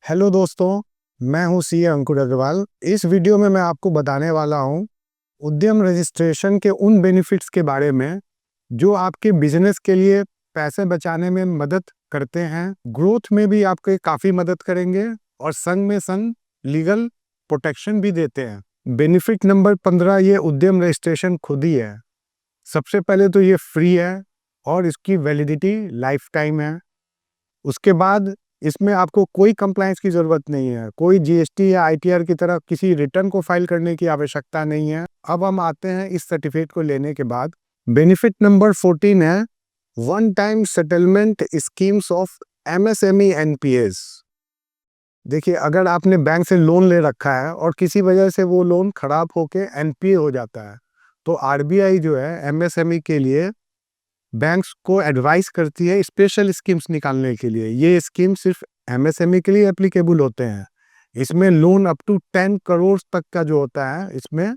Hello दोस्तों, मैं हूं सीए अंकुर अग्रवाल। इस वीडियो में मैं आपको बताने वाला हूं उद्यम रजिस्ट्रेशन के उन बेनिफिट्स के बारे में जो आपके बिजनेस के लिए पैसे बचाने में मदद करते हैं, ग्रोथ में भी आपके काफ़ी मदद करेंगे और संग में संग लीगल प्रोटेक्शन भी देते हैं। बेनिफिट नंबर 15, ये उद्यम रजिस्ट्रेशन खुद ही है। सबसे पहले तो ये फ्री है और इसकी वैलिडिटी लाइफ टाइम है। उसके बाद इसमें आपको कोई कंप्लायंस की ज़रूरत नहीं है, कोई जीएसटी या आईटीआर की तरह किसी रिटर्न को फाइल करने की आवश्यकता नहीं है। अब हम आते हैं इस सर्टिफिकेट को लेने के बाद। बेनिफिट नंबर 14 है one time settlement schemes of MSME NPS. देखिए, अगर आपने बैंक से लोन ले रखा है और किसी वजह से वो लोन खराब होके एनपीए हो जाता है, तो आरबीआई जो है एमएसएमई के लिए बैंक्स को एडवाइस करती है स्पेशल स्कीम्स निकालने के लिए। ये स्कीम सिर्फ एमएसएमई के लिए एप्लीकेबल होते हैं। इसमें लोन अप टू 10 करोड़ तक का जो होता है इसमें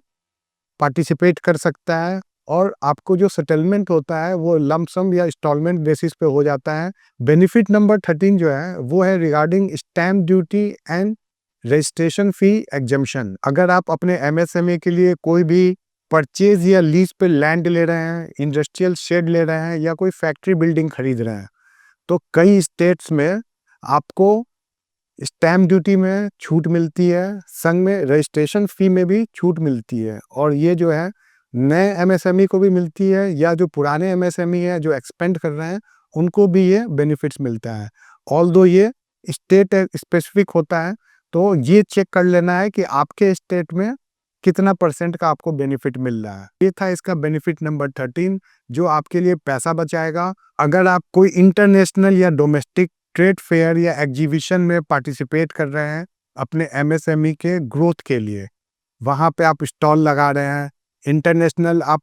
पार्टिसिपेट कर सकता है और आपको जो सेटलमेंट होता है वो लंप सम या इंस्टॉलमेंट बेसिस पे हो जाता है। बेनिफिट नंबर 13 जो है वो है regarding stamp duty and registration fee exemption. अगर आप अपने एमएसएमई के लिए कोई भी परचेज या लीज पे लैंड ले रहे हैं, इंडस्ट्रियल शेड ले रहे हैं या कोई फैक्ट्री बिल्डिंग खरीद रहे हैं, तो कई स्टेट्स में आपको स्टैम्प ड्यूटी में छूट मिलती है, संग में रजिस्ट्रेशन फी में भी छूट मिलती है। और ये जो है नए एमएसएमई को भी मिलती है या जो पुराने एमएसएमई है जो एक्सपेंड कर रहे हैं उनको भी ये बेनिफिट्स मिलता है। ऑल्दो ये स्टेट स्पेसिफिक होता है, तो ये चेक कर लेना है कि आपके स्टेट में कितना परसेंट का आपको बेनिफिट मिल रहा है। ये था इसका बेनिफिट नंबर 13 जो आपके लिए पैसा बचाएगा। अगर आप कोई इंटरनेशनल या डोमेस्टिक ट्रेड फेयर या एग्जीबिशन में पार्टिसिपेट कर रहे हैं अपने एमएसएमई के ग्रोथ के लिए, वहाँ पे आप स्टॉल लगा रहे हैं, इंटरनेशनल आप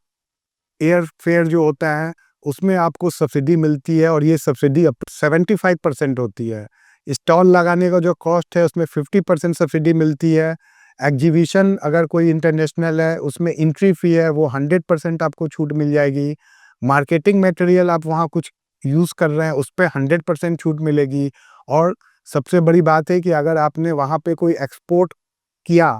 एयर फेयर जो होता है उसमें आपको सब्सिडी मिलती है और ये सब्सिडी अप 75% होती है। स्टॉल लगाने का जो कॉस्ट है उसमें 50% सब्सिडी मिलती है। एग्जीबिशन अगर कोई इंटरनेशनल है उसमें एंट्री फी है वो 100% आपको छूट मिल जाएगी। मार्केटिंग मटेरियल आप वहाँ कुछ यूज़ कर रहे हैं उस पर 100% छूट मिलेगी। और सबसे बड़ी बात है कि अगर आपने वहाँ पे कोई एक्सपोर्ट किया,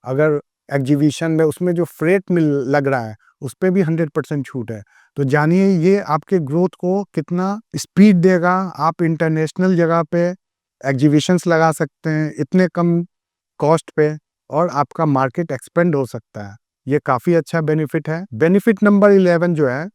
अगर एग्जीबिशन में उसमें जो फ्रेट मिल लग रहा है उस पर भी 100% छूट है। तो जानिए ये आपके ग्रोथ को कितना स्पीड देगा। आप इंटरनेशनल जगह पे एग्जीबिशंस लगा सकते हैं इतने कम कॉस्ट पे और आपका मार्केट एक्सपेंड हो सकता है। ये काफ़ी अच्छा बेनिफिट है। बेनिफिट नंबर 11 जो है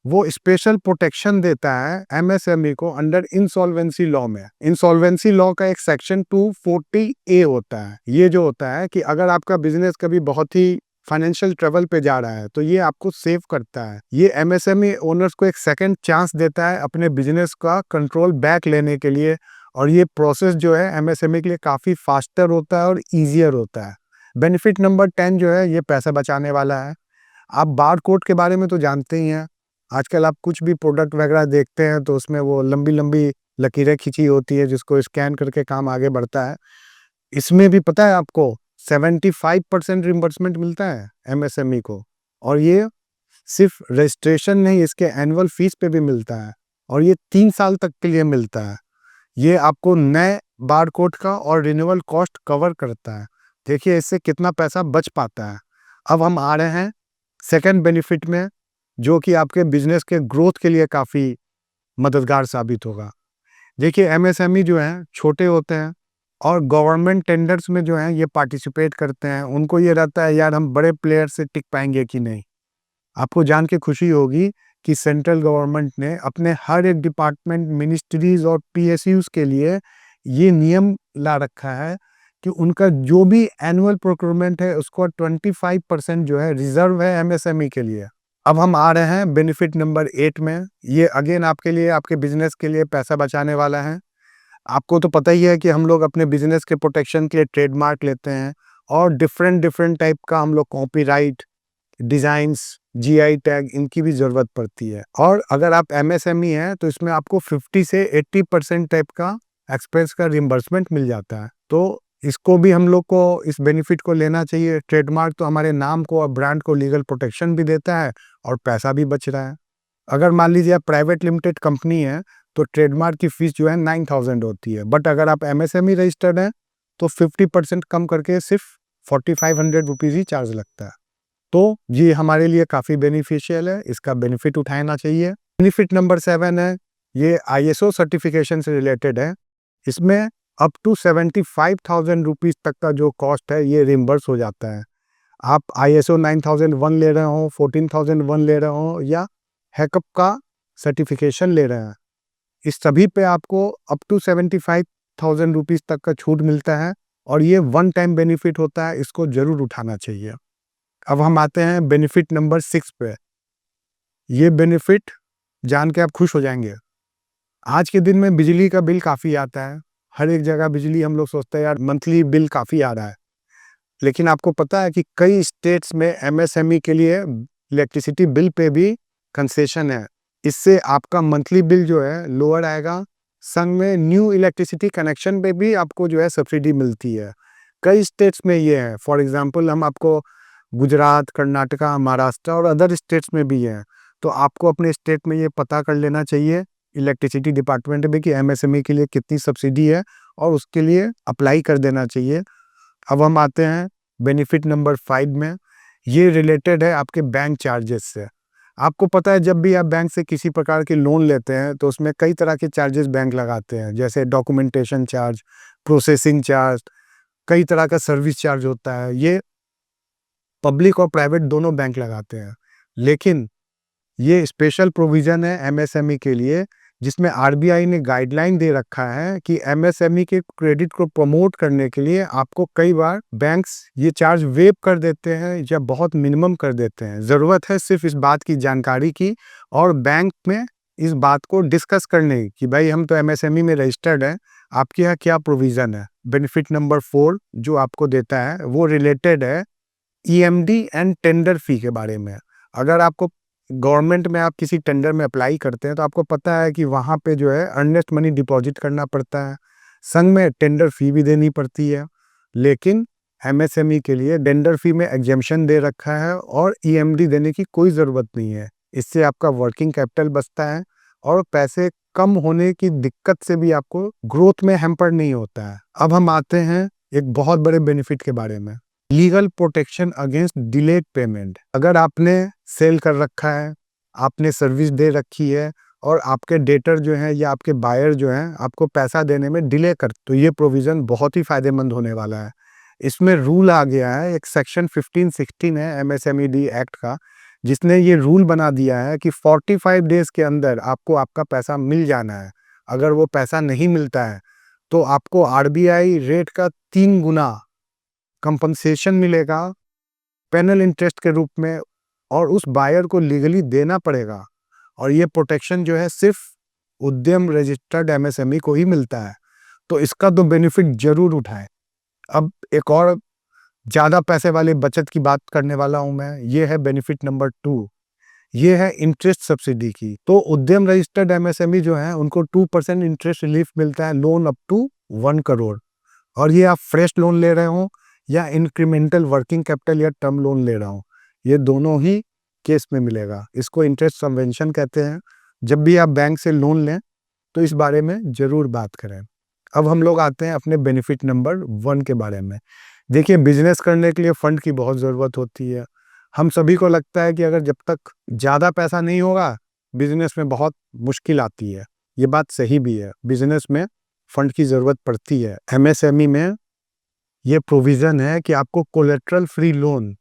वो स्पेशल प्रोटेक्शन देता है एमएसएमई को अंडर इंसॉल्वेंसी लॉ में। इंसॉल्वेंसी लॉ का एक सेक्शन 240A होता है। ये जो होता है कि अगर आपका बिजनेस कभी बहुत ही फाइनेंशियल ट्रबल पे जा रहा है तो ये आपको सेव करता है। ये एमएसएमई ओनर्स को एक सेकंड चांस देता है अपने बिजनेस का कंट्रोल बैक लेने के लिए। और ये प्रोसेस जो है एमएसएमई के लिए काफ़ी फास्टर होता है और ईजियर होता है। बेनिफिट नंबर 10 जो है ये पैसा बचाने वाला है। आप बार कोड के बारे में तो जानते ही हैं। आजकल आप कुछ भी प्रोडक्ट वगैरह देखते हैं तो उसमें वो लंबी लंबी लकीरें खींची होती है जिसको स्कैन करके काम आगे बढ़ता है। इसमें भी पता है आपको 75% रिम्बर्समेंट मिलता है एमएसएमई को। और ये सिर्फ रजिस्ट्रेशन नहीं, इसके एनुअल फीस पे भी मिलता है और ये 3 साल तक के लिए मिलता है। ये आपको नए बार कोड का और रिन्यूअल कॉस्ट कवर करता है। देखिए इससे कितना पैसा बच पाता है। अब हम आ रहे हैं सेकंड बेनिफिट में जो कि आपके बिजनेस के ग्रोथ के लिए काफ़ी मददगार साबित होगा। देखिए एमएसएमई जो हैं छोटे होते हैं और गवर्नमेंट टेंडर्स में जो हैं ये पार्टिसिपेट करते हैं। उनको ये रहता है यार हम बड़े प्लेयर से टिक पाएंगे कि नहीं। आपको जान के खुशी होगी कि सेंट्रल गवर्नमेंट ने अपने हर एक डिपार्टमेंट, मिनिस्ट्रीज और पीएसयूज के लिए ये नियम ला रखा है कि उनका जो भी एनुअल प्रोक्योरमेंट है उसको 25% जो है रिजर्व है एमएसएमई के लिए। अब हम आ रहे हैं बेनिफिट नंबर 8 में। ये अगेन आपके लिए, आपके बिजनेस के लिए पैसा बचाने वाला है। आपको तो पता ही है कि हम लोग अपने बिजनेस के प्रोटेक्शन के लिए ट्रेडमार्क लेते हैं और डिफरेंट डिफरेंट टाइप का हम लोग कॉपीराइट, डिजाइन्स, जीआई टैग इनकी भी ज़रूरत पड़ती है। और अगर आप एमएसएमई हैं तो इसमें आपको 50 से 80% टाइप का एक्सपेंस का रिम्बर्समेंट मिल जाता है। तो इसको भी हम लोग को, इस बेनिफिट को लेना चाहिए। ट्रेडमार्क तो हमारे नाम को और ब्रांड को लीगल प्रोटेक्शन भी देता है और पैसा भी बच रहा है। अगर मान लीजिए आप प्राइवेट लिमिटेड कंपनी है तो ट्रेडमार्क की फीस जो है 9000 होती है, बट अगर आप एमएसएमई रजिस्टर्ड हैं तो 50% कम करके सिर्फ 4500 रुपीज़ ही चार्ज लगता है। तो ये हमारे लिए काफ़ी बेनिफिशियल है, इसका बेनिफिट उठाना चाहिए। बेनिफिट नंबर 7 है, ये ISO सर्टिफिकेशन से रिलेटेड है। इसमें अप टू 75,000 रुपीज़ तक का जो कॉस्ट है ये रिम्बर्स हो जाता है। आप ISO 9001 ले रहे हो, 14001 ले रहे हो या हैकअप का सर्टिफिकेशन ले रहे हैं, इस सभी पे आपको अप टू 75,000 रुपीज़ तक का छूट मिलता है और ये वन टाइम बेनिफिट होता है, इसको ज़रूर उठाना चाहिए। अब हम आते हैं बेनिफिट नंबर 6 पे। ये बेनिफिट जान के आप खुश हो जाएंगे। आज के दिन में बिजली का बिल काफ़ी आता है, हर एक जगह बिजली, हम लोग सोचते हैं यार मंथली बिल काफ़ी आ रहा है, लेकिन आपको पता है कि कई स्टेट्स में MSME के लिए इलेक्ट्रिसिटी बिल पे भी कंसेशन है। इससे आपका मंथली बिल जो है लोअर आएगा, संग में न्यू इलेक्ट्रिसिटी कनेक्शन पे भी आपको जो है सब्सिडी मिलती है। कई स्टेट्स में ये है, फॉर एग्जांपल हम आपको गुजरात, कर्नाटका, महाराष्ट्र और अदर स्टेट्स में भी है, तो आपको अपने स्टेट में ये पता कर लेना चाहिए इलेक्ट्रिसिटी डिपार्टमेंट में कि MSME के लिए कितनी सब्सिडी है और उसके लिए अप्लाई कर देना चाहिए। अब हम आते हैं बेनिफिट नंबर 5 में। ये रिलेटेड है आपके बैंक चार्जेस से। आपको पता है जब भी आप बैंक से किसी प्रकार के लोन लेते हैं तो उसमें कई तरह के चार्जेस बैंक लगाते हैं, जैसे डॉक्यूमेंटेशन चार्ज, प्रोसेसिंग चार्ज, कई तरह का सर्विस चार्ज होता है। ये पब्लिक और प्राइवेट दोनों बैंक लगाते हैं, लेकिन ये स्पेशल प्रोविजन है MSME के लिए, जिसमें RBI ने गाइडलाइन दे रखा है कि MSME के क्रेडिट को प्रमोट करने के लिए आपको कई बार बैंक्स ये चार्ज वेव कर देते हैं या बहुत मिनिमम कर देते हैं। ज़रूरत है सिर्फ इस बात की जानकारी की और बैंक में इस बात को डिस्कस करने की कि भाई हम तो MSME में रजिस्टर्ड हैं, आपके यहाँ क्या प्रोविज़न है। बेनिफिट नंबर 4 जो आपको देता है वो रिलेटेड है EMD एंड टेंडर फी के बारे में। अगर आपको गवर्नमेंट में आप किसी टेंडर में अप्लाई करते हैं तो आपको पता है कि वहाँ पे जो है अर्नेस्ट मनी डिपॉजिट करना पड़ता है, संग में टेंडर फी भी देनी पड़ती है। लेकिन MSME के लिए टेंडर फी में एग्जेम्पशन दे रखा है और EMD देने की कोई ज़रूरत नहीं है। इससे आपका वर्किंग कैपिटल बचता है और पैसे कम होने की दिक्कत से भी आपको ग्रोथ में हैम्पर नहीं होता है। अब हम आते हैं एक बहुत बड़े बेनिफिट के बारे में, legal protection against delayed payment. अगर आपने सेल कर रखा है, आपने सर्विस दे रखी है और आपके डेटर जो हैं या आपके बायर जो हैं आपको पैसा देने में डिले कर, तो ये प्रोविज़न बहुत ही फ़ायदेमंद होने वाला है। इसमें रूल आ गया है, एक सेक्शन 1516 है MSMED एक्ट का, जिसने ये रूल बना दिया है कि 45 डेज़ के अंदर आपको आपका पैसा मिल जाना है। अगर वो पैसा नहीं मिलता है तो आपको RBI रेट का 3 गुना कंपनसेशन मिलेगा पेनल इंटरेस्ट के रूप में और उस बायर को लीगली देना पड़ेगा। और ये प्रोटेक्शन जो है सिर्फ उद्यम रजिस्टर्ड MSME को ही मिलता है, तो इसका तो बेनिफिट जरूर उठाएं। अब एक और ज़्यादा पैसे वाले बचत की बात करने वाला हूं मैं, ये है बेनिफिट नंबर 2, ये है इंटरेस्ट सब्सिडी की। तो उद्यम रजिस्टर्ड MSME जो है उनको 2% इंटरेस्ट रिलीफ मिलता है, लोन अप टू 1 करोड़। और ये आप फ्रेश लोन ले रहे हो या इंक्रीमेंटल वर्किंग कैपिटल या टर्म लोन ले रहा हूँ, ये दोनों ही केस में मिलेगा। इसको इंटरेस्ट सबवेंशन कहते हैं। जब भी आप बैंक से लोन लें तो इस बारे में ज़रूर बात करें। अब हम लोग आते हैं अपने बेनिफिट नंबर 1 के बारे में। देखिए, बिजनेस करने के लिए फंड की बहुत ज़रूरत होती है। हम सभी को लगता है कि अगर जब तक ज़्यादा पैसा नहीं होगा बिजनेस में बहुत मुश्किल आती है। ये बात सही भी है, बिजनेस में फंड की ज़रूरत पड़ती है। MSME में ये प्रोविज़न है कि आपको कोलेट्रल फ्री लोन,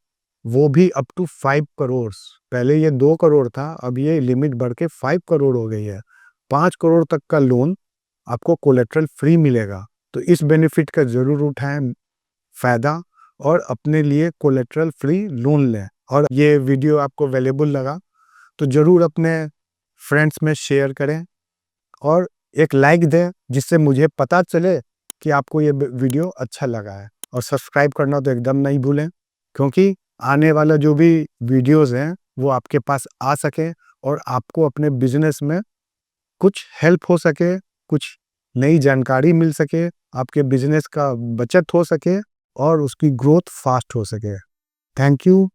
वो भी अप टू 5 करोड़, पहले ये 2 करोड़ था, अब ये लिमिट बढ़ के 5 करोड़ हो गई है। 5 करोड़ तक का लोन आपको कोलेट्रल फ्री मिलेगा। तो इस बेनिफिट का ज़रूर उठाएं फ़ायदा और अपने लिए कोलेट्रल फ्री लोन लें। और ये वीडियो आपको वैल्यूएबल लगा तो ज़रूर अपने फ्रेंड्स में शेयर करें और एक लाइक दें, जिससे मुझे पता चले कि आपको ये वीडियो अच्छा लगा है। और सब्सक्राइब करना तो एकदम नहीं भूलें, क्योंकि आने वाला जो भी वीडियोस हैं वो आपके पास आ सके और आपको अपने बिजनेस में कुछ हेल्प हो सके, कुछ नई जानकारी मिल सके, आपके बिजनेस का बचत हो सके और उसकी ग्रोथ फास्ट हो सके। Thank you.